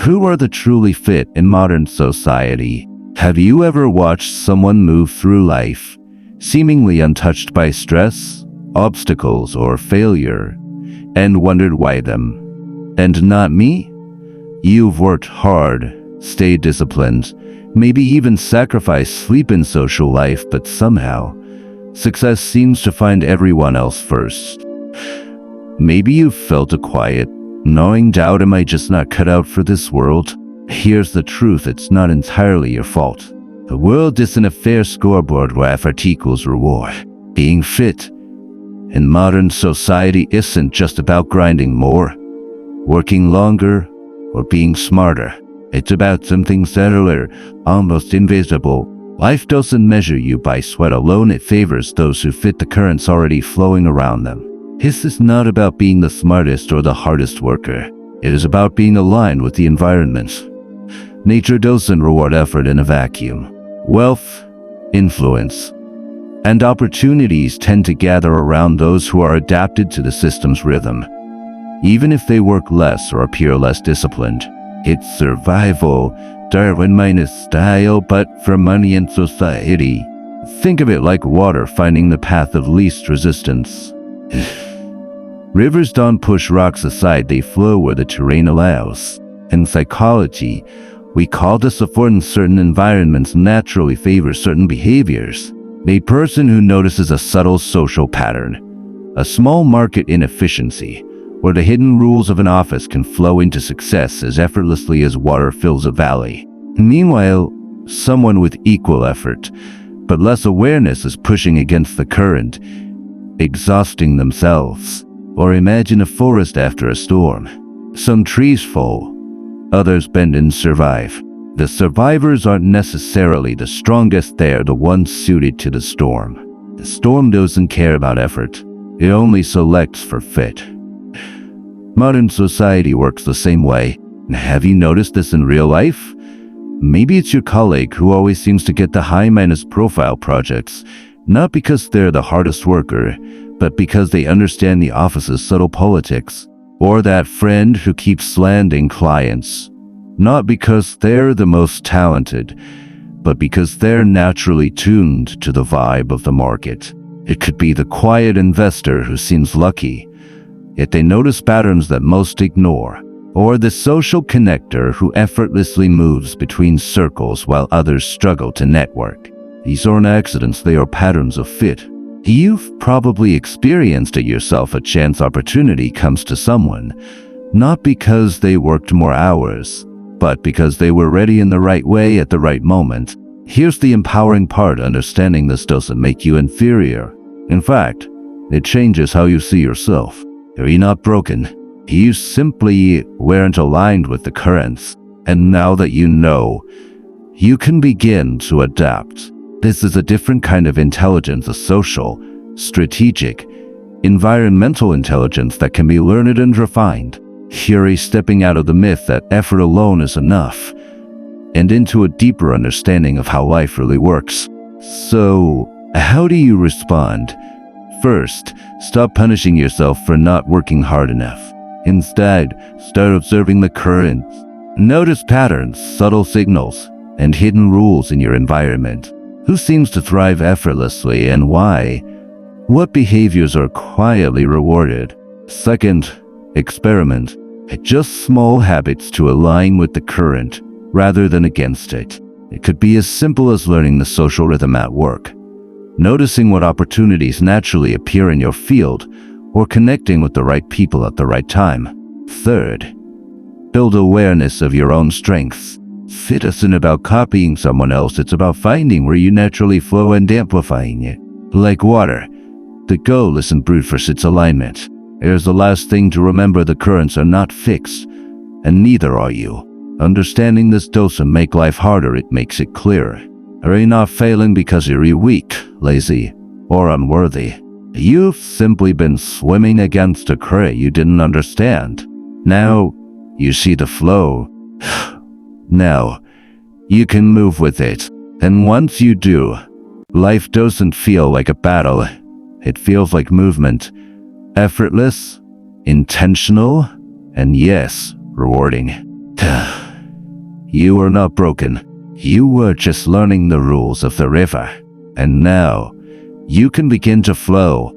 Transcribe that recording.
Who are the truly fit in modern society? Have you ever watched someone move through life, seemingly untouched by stress, obstacles, or failure, and wondered why them? And not me? You've worked hard, stayed disciplined, maybe even sacrificed sleep in social life, but somehow, success seems to find everyone else first. Maybe you've felt a quiet, gnawing doubt, am I just not cut out for this world? Here's the truth, it's not entirely your fault. The world isn't a fair scoreboard where effort equals reward. Being fit in modern society isn't just about grinding more, working longer, or being smarter. It's about something subtler, almost invisible. Life doesn't measure you by sweat alone, it favors those who fit the currents already flowing around them. This is not about being the smartest or the hardest worker. It is about being aligned with the environment. Nature doesn't reward effort in a vacuum. Wealth, influence, and opportunities tend to gather around those who are adapted to the system's rhythm, even if they work less or appear less disciplined. It's survival, Darwin minus style, but for money and society. Think of it like water finding the path of least resistance. Rivers don't push rocks aside, they flow where the terrain allows. In psychology, we call this affordance. Certain environments naturally favor certain behaviors. A person who notices a subtle social pattern, a small market inefficiency, or the hidden rules of an office can flow into success as effortlessly as water fills a valley. Meanwhile, someone with equal effort, but less awareness, is pushing against the current, exhausting themselves. Or imagine a forest after a storm. Some trees fall, others bend and survive. The survivors aren't necessarily the strongest, they're the ones suited to the storm. The storm doesn't care about effort, it only selects for fit. Modern society works the same way. Have you noticed this in real life? Maybe it's your colleague who always seems to get the high-minus profile projects, not because they're the hardest worker, but because they understand the office's subtle politics. Or that friend who keeps landing clients, not because they're the most talented, but because they're naturally tuned to the vibe of the market. It could be the quiet investor who seems lucky, yet they notice patterns that most ignore. Or the social connector who effortlessly moves between circles while others struggle to network. These aren't accidents, they are patterns of fit. You've probably experienced it yourself. A chance opportunity comes to someone, not because they worked more hours, but because they were ready in the right way at the right moment. Here's the empowering part, understanding this doesn't make you inferior. In fact, it changes how you see yourself. You're not broken. You simply weren't aligned with the currents. And now that you know, you can begin to adapt. This is a different kind of intelligence, a social, strategic, environmental intelligence that can be learned and refined. Here, stepping out of the myth that effort alone is enough, and into a deeper understanding of how life really works. So, how do you respond? First, stop punishing yourself for not working hard enough. Instead, start observing the currents. Notice patterns, subtle signals, and hidden rules in your environment. Who seems to thrive effortlessly and why? What behaviors are quietly rewarded? Second, experiment. Adjust small habits to align with the current rather than against it. It could be as simple as learning the social rhythm at work, noticing what opportunities naturally appear in your field, or connecting with the right people at the right time. Third, build awareness of your own strengths. Fit isn't about copying someone else, it's about finding where you naturally flow and amplifying it. Like water, the goal isn't brute force, its alignment. Here's the last thing to remember, the currents are not fixed, and neither are you. Understanding this doesn't make life harder, it makes it clearer. You're not failing because you're weak, lazy, or unworthy. You've simply been swimming against a current you didn't understand. Now, you see the flow. Now, you can move with it. And once you do, life doesn't feel like a battle. It feels like movement. Effortless, intentional, and yes, rewarding. You are not broken. You were just learning the rules of the river. And now, you can begin to flow